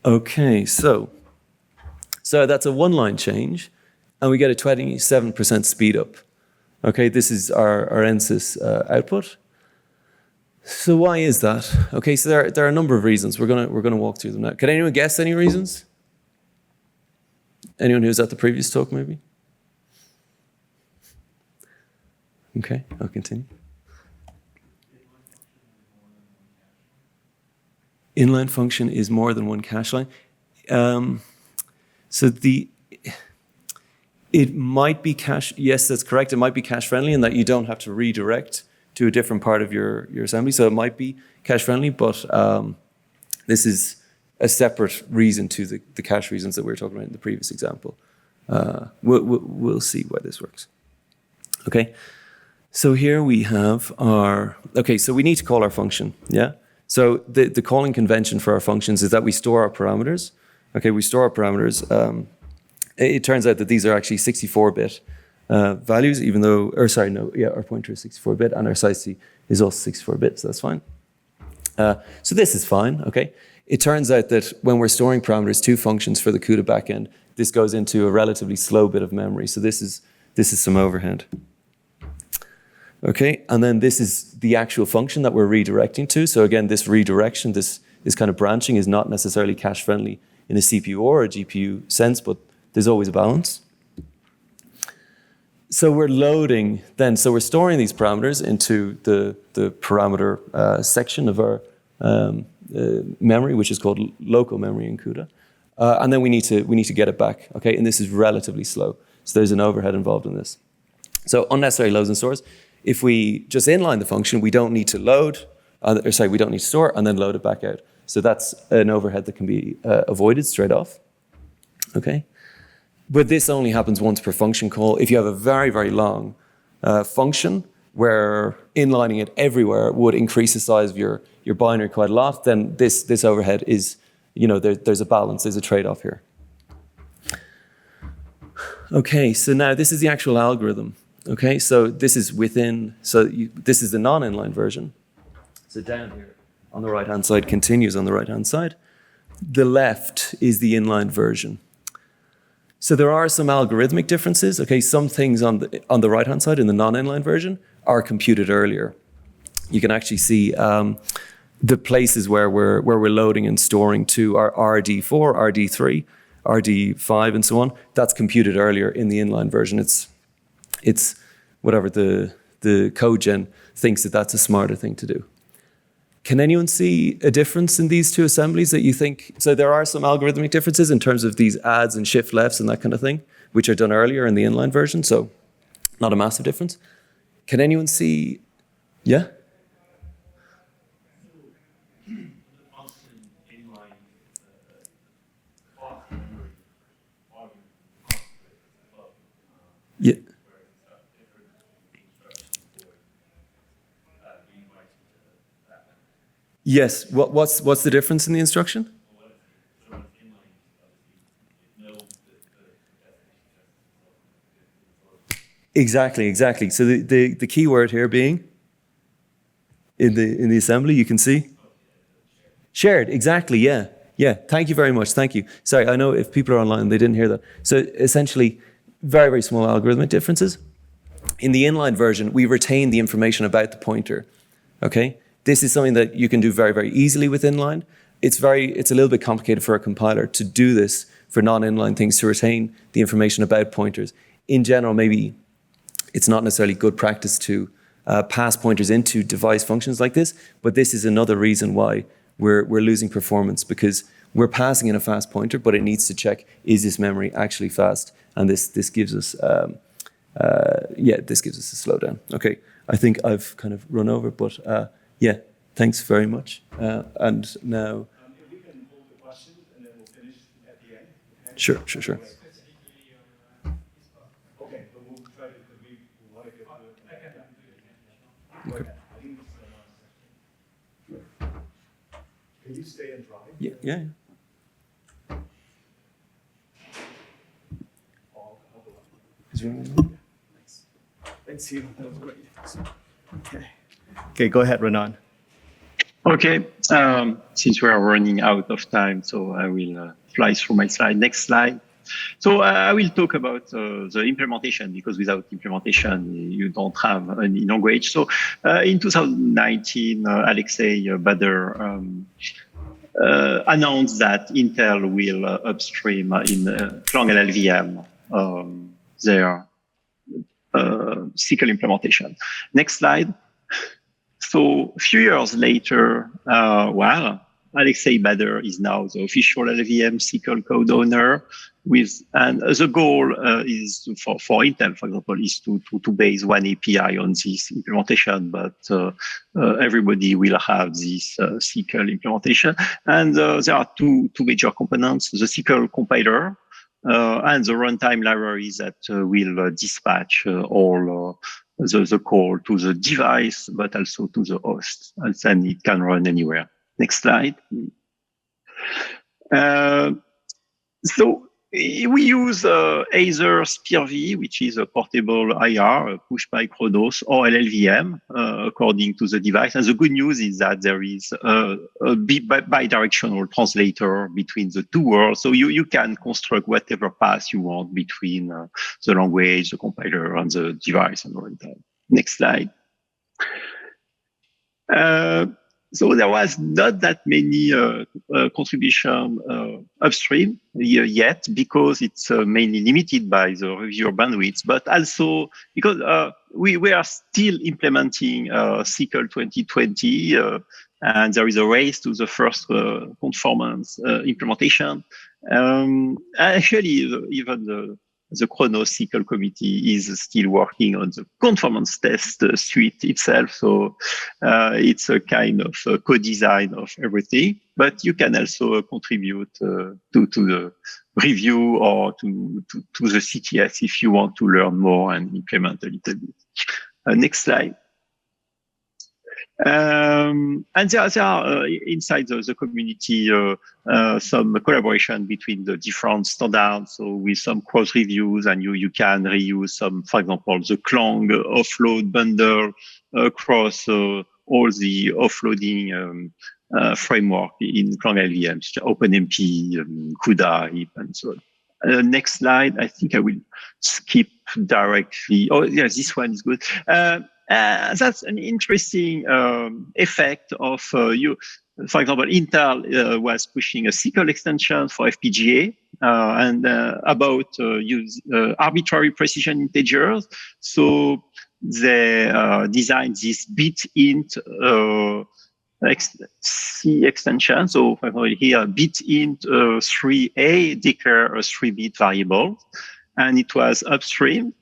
Okay, so that's a one-line change, and we get a 27% speed up. Okay, this is our NSYS output. So why is that? Okay, so there are a number of reasons. We're gonna walk through them now. Can anyone guess any reasons? Anyone who was at the previous talk, maybe? Okay, I'll continue. Inline function is more than one cache line. So it might be cache. Yes, that's correct. It might be cache friendly in that you don't have to redirect to a different part of your assembly. So it might be cache friendly, but this is a separate reason to the cache reasons that we were talking about in the previous example. We'll see why this works. Okay. So here we have our, okay, so we need to call our function, yeah? So the calling convention for our functions is that we store our parameters. Okay, we store our parameters. It turns out that these are actually 64-bit values, even though, or sorry, no, yeah, our pointer is 64-bit and our size is also 64-bit, so that's fine. So this is fine, okay? It turns out that when we're storing parameters to functions for the CUDA backend, this goes into a relatively slow bit of memory. So this is some overhead. Okay, and then this is the actual function that we're redirecting to. So again, this redirection, this kind of branching is not necessarily cache friendly in a CPU or a GPU sense, but there's always a balance. So we're loading then, so we're storing these parameters into the parameter section of our memory, which is called local memory in CUDA. And then we need to get it back, okay? And this is relatively slow. So there's an overhead involved in this. So unnecessary loads and stores. If we just inline the function, we don't need to load, we don't need to store and then load it back out. So that's an overhead that can be avoided straight off, okay? But this only happens once per function call. If you have a very, very long function where inlining it everywhere would increase the size of your binary quite a lot, then this overhead is, there's a balance, there's a trade-off here. Okay, so now this is the actual algorithm. Okay, so this is this is the non-inline version. So down here on the right-hand side continues on the right-hand side. The left is the inline version. So there are some algorithmic differences. Okay, some things on the right-hand side in the non-inline version are computed earlier. You can actually see the places where we're loading and storing to our RD4, RD3, RD5, and so on. That's computed earlier in the inline version. It's whatever the code gen thinks that's a smarter thing to do. Can anyone see a difference in these two assemblies that you think? So there are some algorithmic differences in terms of these adds and shift lefts and that kind of thing, which are done earlier in the inline version. So not a massive difference. Can anyone see? Yeah? Yeah. Yes. What's the difference in the instruction? Exactly. So the key word here being in the assembly, you can see shared. Exactly. Yeah. Thank you very much. Thank you. Sorry, I know if people are online, they didn't hear that. So essentially, very, very small algorithmic differences. In the inline version, we retain the information about the pointer. Okay. This is something that you can do very, very easily with inline. It's a little bit complicated for a compiler to do this for non-inline things, to retain the information about pointers. In general, maybe it's not necessarily good practice to pass pointers into device functions like this, but this is another reason why we're losing performance, because we're passing in a fast pointer, but it needs to check, is this memory actually fast? And this gives us, this gives us a slowdown. Okay, I think I've kind of run over, but yeah, thanks very much. And now, if we can hold the questions and then we'll finish at the end. Okay? Sure. Okay, but we'll try to, because we want to get to it. Okay. Can you stay and drive? Yeah. Is there anyone? Thanks, Hugh. That was great. Okay, go ahead, Ronan. Okay, since we are running out of time, so I will fly through my slide. Next slide. So I will talk about the implementation, because without implementation, you don't have any language. So in 2019, Alexei Bader announced that Intel will upstream in Clang LLVM their SYCL implementation. Next slide. So a few years later, Alexei Bader is now the official LLVM SYCL code owner, and the goal is for Intel, for example, is to base one API on this implementation, but everybody will have this SYCL implementation. And there are two major components: the SYCL compiler and the runtime libraries that will dispatch all the call to the device, but also to the host, and then it can run anywhere. Next slide. So we use either SPIR-V, which is a portable IR pushed by Khronos, or LLVM according to the device. And the good news is that there is a bidirectional translator between the two worlds. So you can construct whatever path you want between the language, the compiler, and the device and runtime. Next slide. So there was not that many contribution upstream yet, because it's mainly limited by the reviewer bandwidth, but also because we are still implementing SYCL 2020, and there is a race to the first conformance implementation. Actually, even the Khronos SYCL committee is still working on the conformance test suite itself. So it's a kind of co-design of everything, but you can also contribute to the review or to the CTS if you want to learn more and implement a little bit. Next slide. And there are inside the community some collaboration between the different standards, so with some cross reviews, and you can reuse some, for example, the Clang offload bundle across all the offloading framework in Clang LLVM, OpenMP, CUDA, HIP, and so on. Next slide. I think I will skip directly. Oh, yeah, this one is good. That's an interesting effect of you. For example, Intel was pushing a SYCL extension for FPGA and about use arbitrary precision integers. So they designed this bit int C extension. So for example, here bitint 3a declare a 3-bit variable, and it was upstream.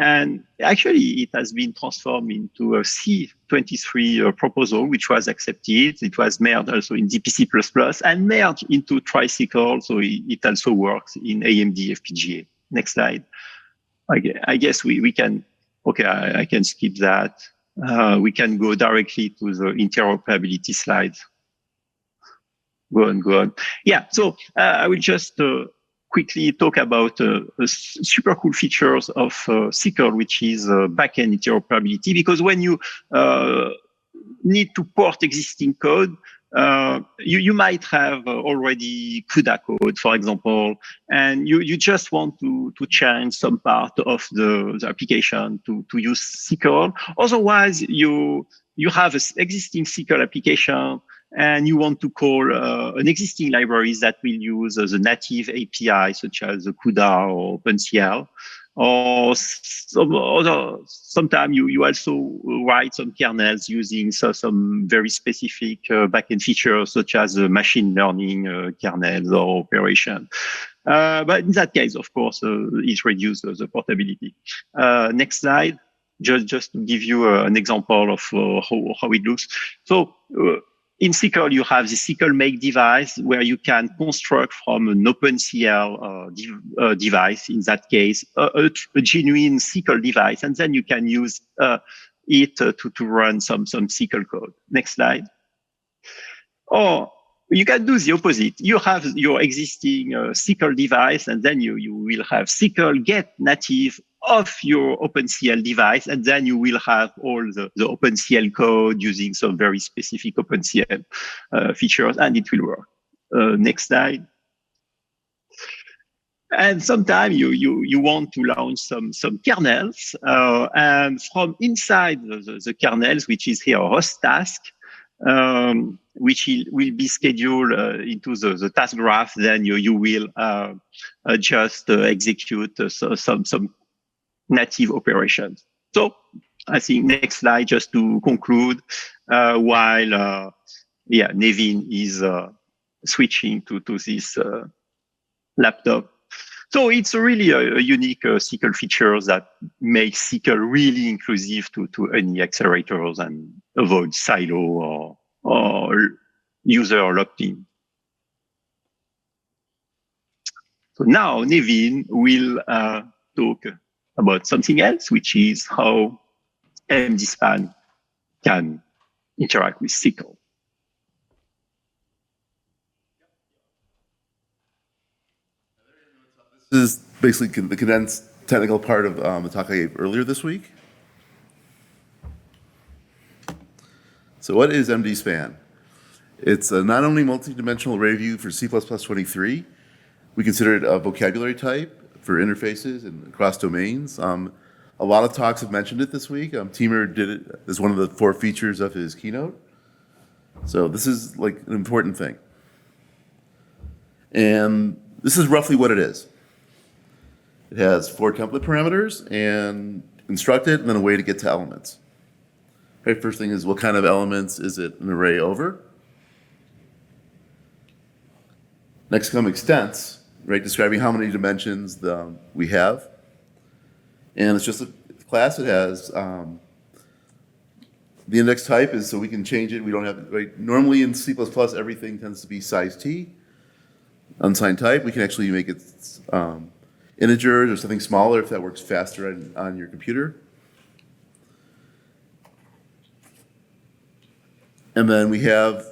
And actually, it has been transformed into a C23 proposal, which was accepted. It was merged also in DPC++ and merged into tricycle. So it also works in AMD FPGA. Next slide. I guess we can, okay, I can skip that. We can go directly to the interoperability slide. Go on. Yeah, so I will just quickly talk about super cool features of SYCL, which is backend interoperability. Because when you need to port existing code, you might have already CUDA code, for example, and you just want to change some part of the application to use SYCL. Otherwise, you have an existing SYCL application and you want to call an existing libraries that will use the native API, such as CUDA or OpenCL. Or sometimes you also write some kernels using some very specific backend features, such as machine learning kernels or operation. But in that case, of course, it reduces the portability. Next slide, just to give you an example of how it looks. So in SYCL, you have the SYCL make device where you can construct from an OpenCL device, in that case, a genuine SYCL device, and then you can use it to run some SYCL code. Next slide. Or you can do the opposite. You have your existing SYCL device, and then you will have SYCL get native of your OpenCL device, and then you will have all the OpenCL code using some very specific OpenCL features, and it will work. Next slide. And sometimes you want to launch some kernels, and from inside the kernels, which is here a host task, which will be scheduled into the task graph, then you will just execute some native operations. So I think next slide, just to conclude, while Nevin is switching to this laptop. So it's really a unique SYCL feature that makes SYCL really inclusive to any accelerators and avoid silo or user locked-in. So now Nevin will talk about something else, which is how MDSpan can interact with SYCL. This is basically the condensed technical part of the talk I gave earlier this week. So what is MDSpan? It's a not only multi-dimensional array view for C++23, we consider it a vocabulary type for interfaces and across domains. A lot of talks have mentioned it this week. Timur did it as one of the 4 features of his keynote. So this is like an important thing. And this is roughly what it is. It has 4 template parameters and constructed, and then a way to get to elements. Okay, first thing is, what kind of elements is it an array over? Next come extents, right, describing how many dimensions we have. And it's just a class. It has the index type is so we can change it. We don't have, right, normally in C++, everything tends to be size t. Unsigned type, we can actually make it integers or something smaller if that works faster on your computer. And then we have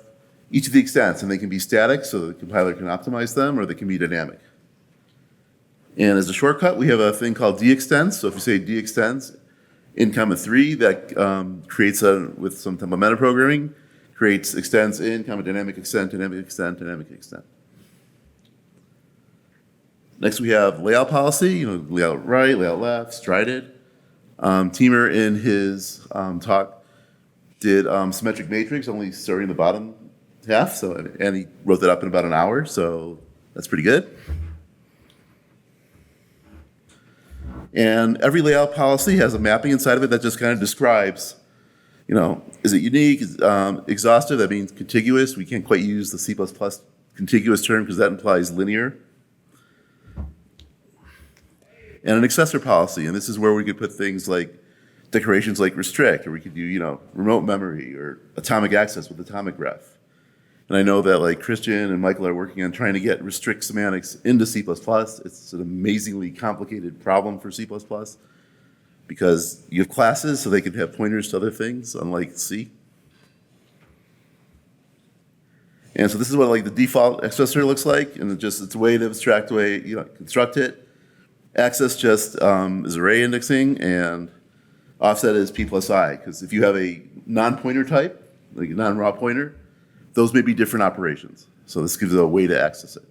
each of the extents, and they can be static, so the compiler can optimize them, or they can be dynamic. And as a shortcut, we have a thing called dextends. So if you say dextends in comma 3, that creates with some type of metaprogramming, creates extends in comma dynamic extent, dynamic extent, dynamic extent. Next, we have layout policy, layout right, layout left, strided. Timur, in his talk, did symmetric matrix, only starting the bottom half, and he wrote that up in about an hour, so that's pretty good. And every layout policy has a mapping inside of it that just kind of describes, Is it unique? Exhaustive, that means contiguous. We can't quite use the C++ contiguous term because that implies linear. And an accessor policy, and this is where we could put things like declarations like restrict, or we could do, remote memory or atomic access with atomic ref. And I know that like Christian and Michael are working on trying to get restrict semantics into C++. It's an amazingly complicated problem for C++. Because you have classes, so they can have pointers to other things, unlike C. And so this is what like the default accessor looks like, and it's a way to abstract way, construct it. Access just is array indexing, and offset is p plus I. Because if you have a non-pointer type, like a non-raw pointer, those may be different operations. So this gives a way to access it.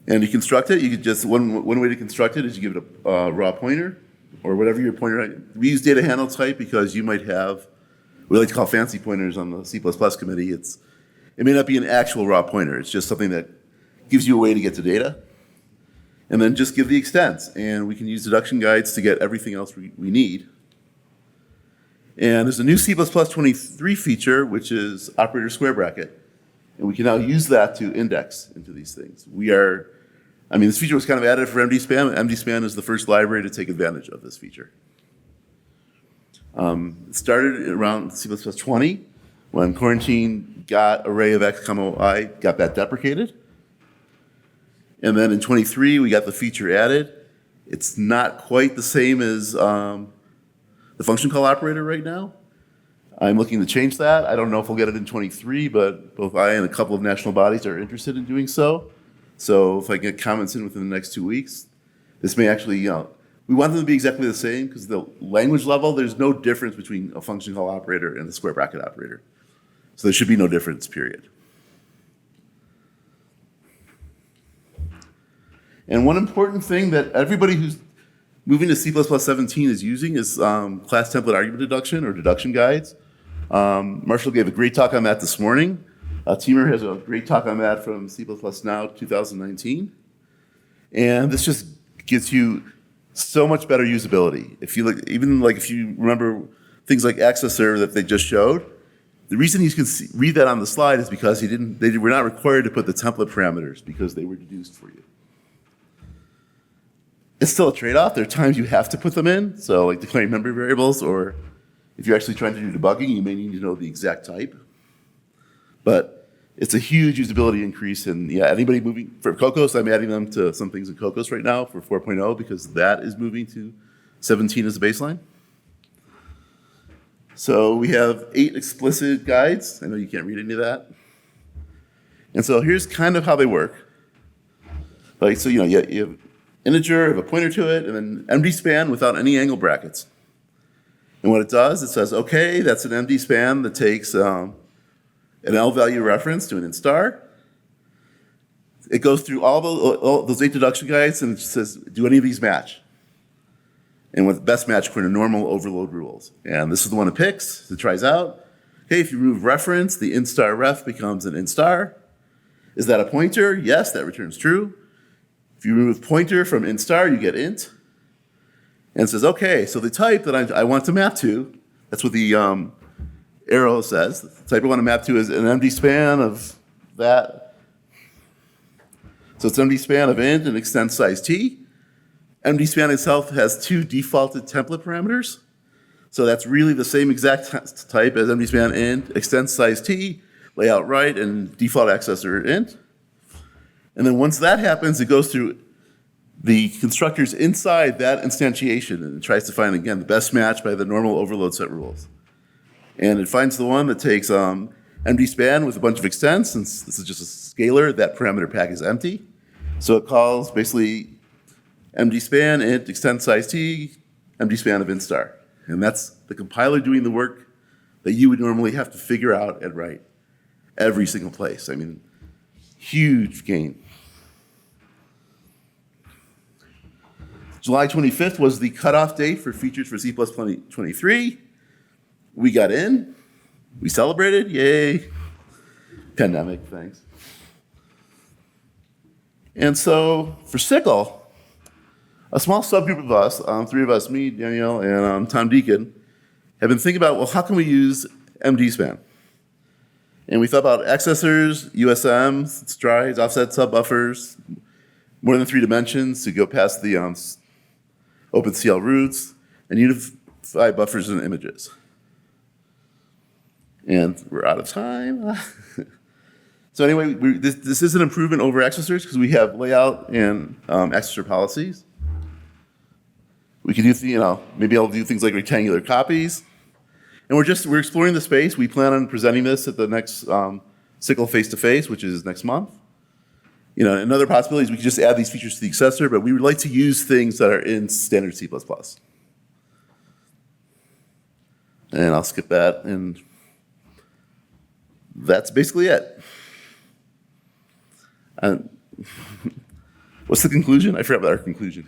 And you construct it, you could just, one way to construct it is you give it a raw pointer, or whatever your pointer, we use data handle type because you might have, we like to call fancy pointers on the C++ committee, it may not be an actual raw pointer, it's just something that gives you a way to get to data. And then just give the extents, and we can use deduction guides to get everything else we need. And there's a new C++ 23 feature, which is operator square bracket. And we can now use that to index into these things. This feature was kind of added for MDSpan. MDSpan is the first library to take advantage of this feature. It started around C++ 20 when quarantine got array of x, y, got that deprecated. And then in 23, we got the feature added. It's not quite the same as the function call operator right now. I'm looking to change that. I don't know if we'll get it in 23, but both I and a couple of national bodies are interested in doing so. So if I get comments in within the next 2 weeks, this may actually, we want them to be exactly the same because the language level, there's no difference between a function call operator and the square bracket operator. So there should be no difference, period. And one important thing that everybody who's moving to C++ 17 is using is class template argument deduction or deduction guides. Marshall gave a great talk on that this morning. Timur has a great talk on that from C++ Now 2019. And this just gives you so much better usability. If you look, if you remember things like accessor that they just showed, the reason you can read that on the slide is because they were not required to put the template parameters because they were deduced for you. It's still a trade-off. There are times you have to put them in, so like declaring memory variables, or if you're actually trying to do debugging, you may need to know the exact type. But it's a huge usability increase, and anybody moving for Kokkos, I'm adding them to some things in Kokkos right now for 4.0 because that is moving to 17 as a baseline. So we have 8 explicit guides. I know you can't read any of that. And so here's kind of how they work. So you have integer, have a pointer to it, and then MDSpan without any angle brackets. And what it does, it says, okay, that's an MDSpan that takes an L value reference to an int star. It goes through all those 8 deduction guides and it says, do any of these match? And with best match according to normal overload rules. And this is the one it picks, it tries out. Okay, if you remove reference, the int star ref becomes an int star. Is that a pointer? Yes, that returns true. If you remove pointer from int star, you get int. And it says, okay, so the type that I want to map to, that's what the arrow says. The type I want to map to is an MDSpan of that. So it's MDSpan of int and extend size t. MDSpan itself has 2 defaulted template parameters. So that's really the same exact type as MDSpan int, extend size t, layout right, and default accessor int. And then once that happens, it goes through the constructors inside that instantiation and it tries to find, again, the best match by the normal overload set rules. And it finds the one that takes MDSpan with a bunch of extents, since this is just a scalar, that parameter pack is empty. So it calls basically MDSpan int extend size t, MDSpan of int star. And that's the compiler doing the work that you would normally have to figure out and write every single place. Huge gain. July 25th was the cutoff date for features for C++ 23. We got in. We celebrated. Yay. Pandemic, thanks. And so for SYCL, a small subgroup of us, three of us, me, Danielle, and Tom Deacon, have been thinking about, well, how can we use MD-span? And we thought about accessors, USMs, strides, offset subbuffers, more than 3 dimensions to go past the OpenCL roots, and unify buffers and images. And we're out of time. So anyway, this is an improvement over accessors because we have layout and accessor policies. We can do, maybe I'll do things like rectangular copies. And we're exploring the space. We plan on presenting this at the next SYCL face-to-face, which is next month. Another possibility is we could just add these features to the accessor, but we would like to use things that are in standard C++. And I'll skip that, and that's basically it. What's the conclusion? I forgot about our conclusion.